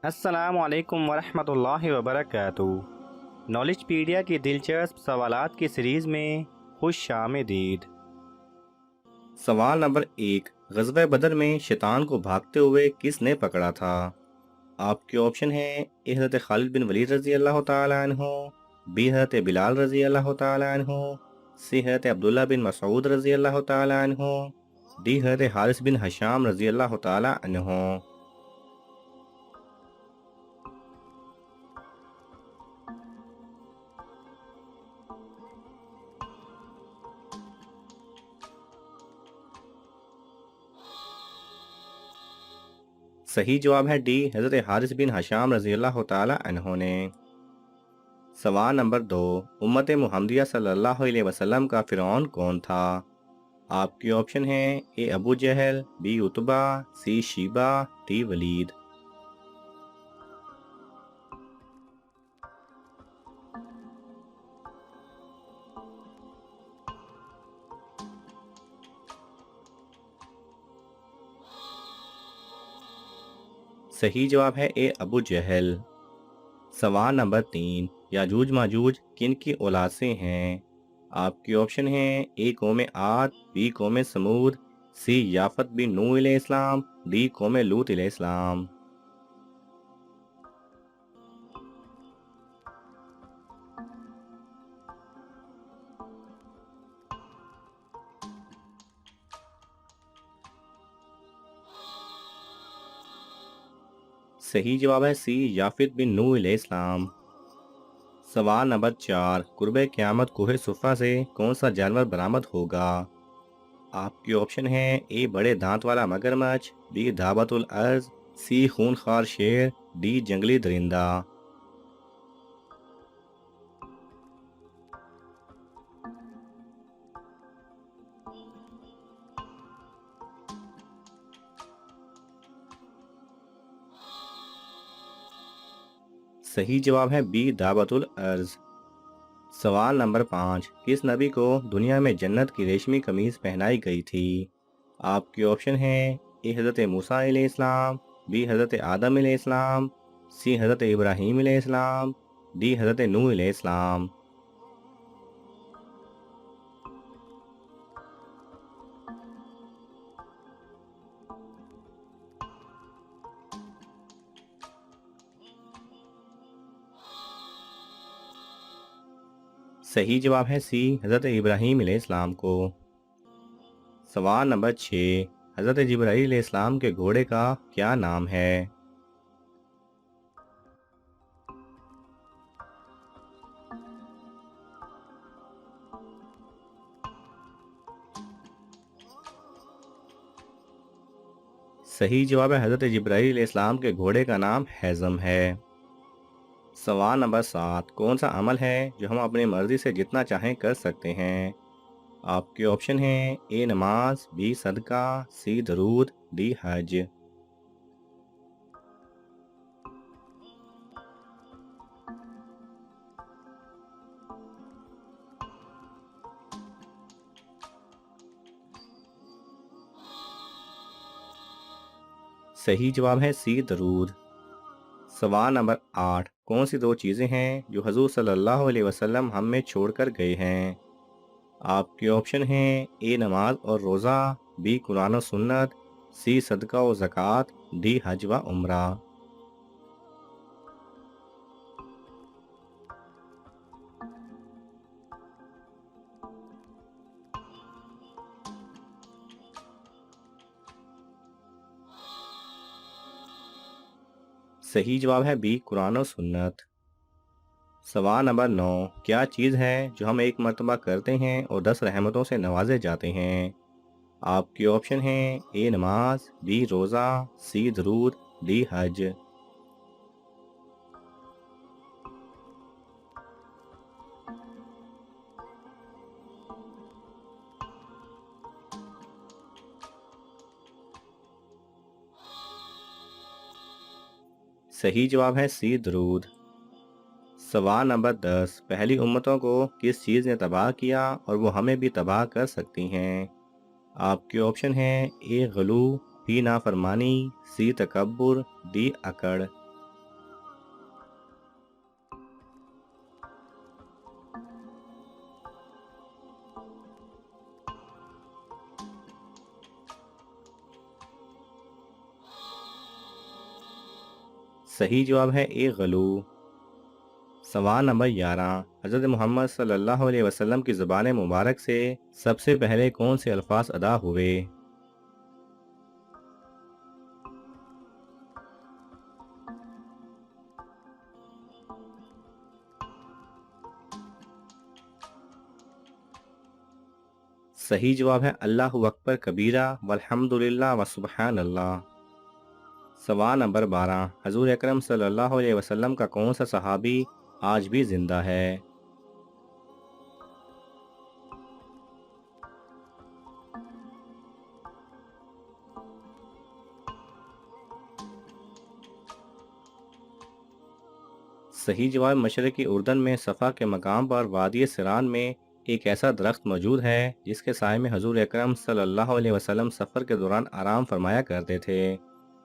السلام علیکم ورحمۃ اللہ وبرکاتہ۔ نالج پیڈیا کی دلچسپ سوالات کی سیریز میں خوش آمدید۔ سوال نمبر 1، غزوہ بدر میں شیطان کو بھاگتے ہوئے کس نے پکڑا تھا؟ آپ کے آپشن ہیں اے حضرت خالد بن ولید رضی اللہ تعالی عنہ، بی حضرت بلال رضی اللہ تعالی عنہ، سی حضرت عبداللہ بن مسعود رضی اللہ تعالی عنہ، ڈی حضرت حارث بن حشام رضی اللہ تعالی عنہ۔ صحیح جواب ہے ڈی حضرت حارث بن حشام رضی اللہ تعالی عنہ نے۔ سوال نمبر 2، امت محمدیہ صلی اللہ علیہ وسلم کا فرعون کون تھا؟ آپ کے آپشن ہیں اے ابو جہل، بی عتبہ، سی شیبہ، ڈی ولید۔ صحیح جواب ہے اے ابو جہل۔ سوال نمبر 3، یاجوج ماجوج کن کی اولاد سے ہیں؟ آپ کے آپشن ہیں اے قوم عاد، بی قوم سمود، سی یافت بن نوح علیہ السلام، ڈی قوم لوط علیہ السلام۔ صحیح جواب ہے سی یافت بن نوح علیہ السلام۔ سوال نمبر 4، قرب قیامت کوہ صفا سے کون سا جانور برآمد ہوگا؟ آپ کے آپشن ہیں اے بڑے دانت والا مگرمچھ، بی دعوت الارض، سی خونخوار شیر، ڈی جنگلی درندہ۔ صحیح جواب ہے بی دعوت الارض۔ سوال نمبر 5، کس نبی کو دنیا میں جنت کی ریشمی قمیض پہنائی گئی تھی؟ آپ کے آپشن ہیں اے حضرت موسیٰ علیہ السلام، بی حضرت آدم علیہ السلام، سی حضرت ابراہیم علیہ السلام، ڈی حضرت نوح علیہ السلام۔ صحیح جواب ہے سی حضرت ابراہیم علیہ السلام کو۔ سوال نمبر 6، حضرت جبرائیل علیہ السلام کے گھوڑے کا کیا نام ہے؟ صحیح جواب ہے حضرت جبرائیل علیہ السلام کے گھوڑے کا نام حیزم ہے۔ سوال نمبر 7، کون سا عمل ہے جو ہم اپنی مرضی سے جتنا چاہیں کر سکتے ہیں؟ آپ کے آپشن ہیں اے نماز، بی صدقہ، سی درود، ڈی حج۔ صحیح جواب ہے سی درود۔ سوال نمبر 8، کون سی 2 چیزیں ہیں جو حضور صلی اللہ علیہ وسلم ہم میں چھوڑ کر گئے ہیں؟ آپ کے آپشن ہیں اے نماز اور روزہ، بی قرآن و سنت، سی صدقہ و زکوٰۃ، ڈی حج و عمرہ۔ صحیح جواب ہے بی قرآن و سنت۔ سوال نمبر 9، کیا چیز ہے جو ہم ایک مرتبہ کرتے ہیں اور 10 رحمتوں سے نوازے جاتے ہیں؟ آپ کے آپشن ہیں اے نماز، بی روزہ، سی درود، ڈی حج۔ صحیح جواب ہے سی درود۔ سوال نمبر 10، پہلی امتوں کو کس چیز نے تباہ کیا اور وہ ہمیں بھی تباہ کر سکتی ہیں؟ آپ کے آپشن ہیں اے غلو، بی نافرمانی، سی تکبر، ڈی اکڑ۔ صحیح جواب ہے اے غلو۔ سوال نمبر 11، حضرت محمد صلی اللہ علیہ وسلم کی زبان مبارک سے سب سے پہلے کون سے الفاظ ادا ہوئے؟ صحیح جواب ہے اللہ اکبر کبیرہ والحمد للہ وسبحان اللہ۔ سوال نمبر 12، حضور اکرم صلی اللہ علیہ وسلم کا کون سا صحابی آج بھی زندہ ہے؟ صحیح جواب مشرقی اردن میں صفا کے مقام پر وادی سران میں ایک ایسا درخت موجود ہے جس کے سائے میں حضور اکرم صلی اللہ علیہ وسلم سفر کے دوران آرام فرمایا کرتے تھے۔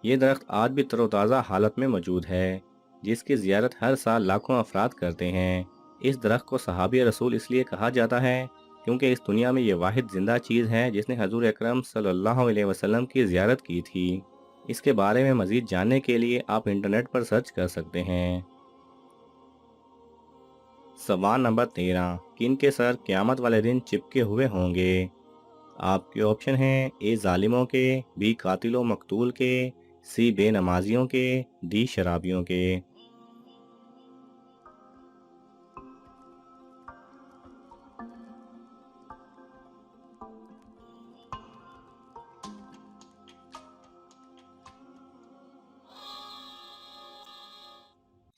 یہ درخت آج بھی تر و تازہ حالت میں موجود ہے، جس کی زیارت ہر سال لاکھوں افراد کرتے ہیں۔ اس درخت کو صحابی رسول اس لیے کہا جاتا ہے کیونکہ اس دنیا میں یہ واحد زندہ چیز ہے جس نے حضور اکرم صلی اللہ علیہ وسلم کی زیارت کی تھی۔ اس کے بارے میں مزید جاننے کے لیے آپ انٹرنیٹ پر سرچ کر سکتے ہیں۔ سوال نمبر 13، کن کے سر قیامت والے دن چپکے ہوئے ہوں گے؟ آپ کے آپشن ہیں اے ظالموں کے، بی قاتل و مقتول کے، سی بے نمازیوں کے، ڈی شرابیوں کے۔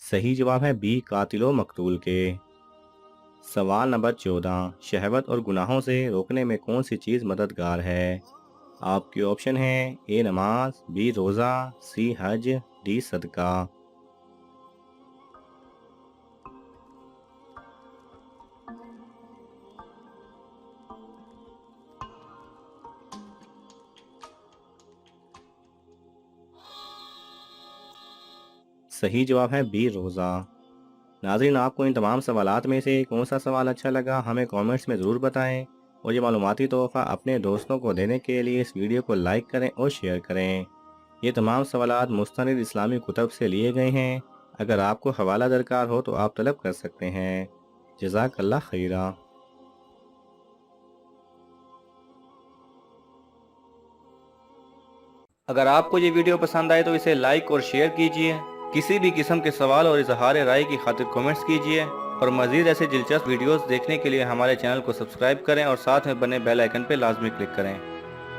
صحیح جواب ہے بی قاتل و مقتول کے۔ سوال نمبر 14، شہوت اور گناہوں سے روکنے میں کون سی چیز مددگار ہے؟ آپ کے آپشن ہیں اے نماز، بی روزہ، سی حج، ڈی صدقہ۔ صحیح جواب ہے بی روزہ۔ ناظرین، آپ کو ان تمام سوالات میں سے کون سا سوال اچھا لگا ہمیں کامنٹس میں ضرور بتائیں، اور یہ معلوماتی تحفہ اپنے دوستوں کو دینے کے لیے اس ویڈیو کو لائک کریں اور شیئر کریں۔ یہ تمام سوالات مستند اسلامی کتب سے لیے گئے ہیں۔ اگر آپ کو حوالہ درکار ہو تو آپ طلب کر سکتے ہیں۔ جزاک اللہ خیرہ۔ اگر آپ کو یہ ویڈیو پسند آئے تو اسے لائک اور شیئر کیجئے۔ کسی بھی قسم کے سوال اور اظہار رائے کی خاطر کومنٹس کیجئے، اور مزید ایسے دلچسپ ویڈیوز دیکھنے کے لیے ہمارے چینل کو سبسکرائب کریں اور ساتھ میں بنے بیل آئیکن پہ لازمی کلک کریں۔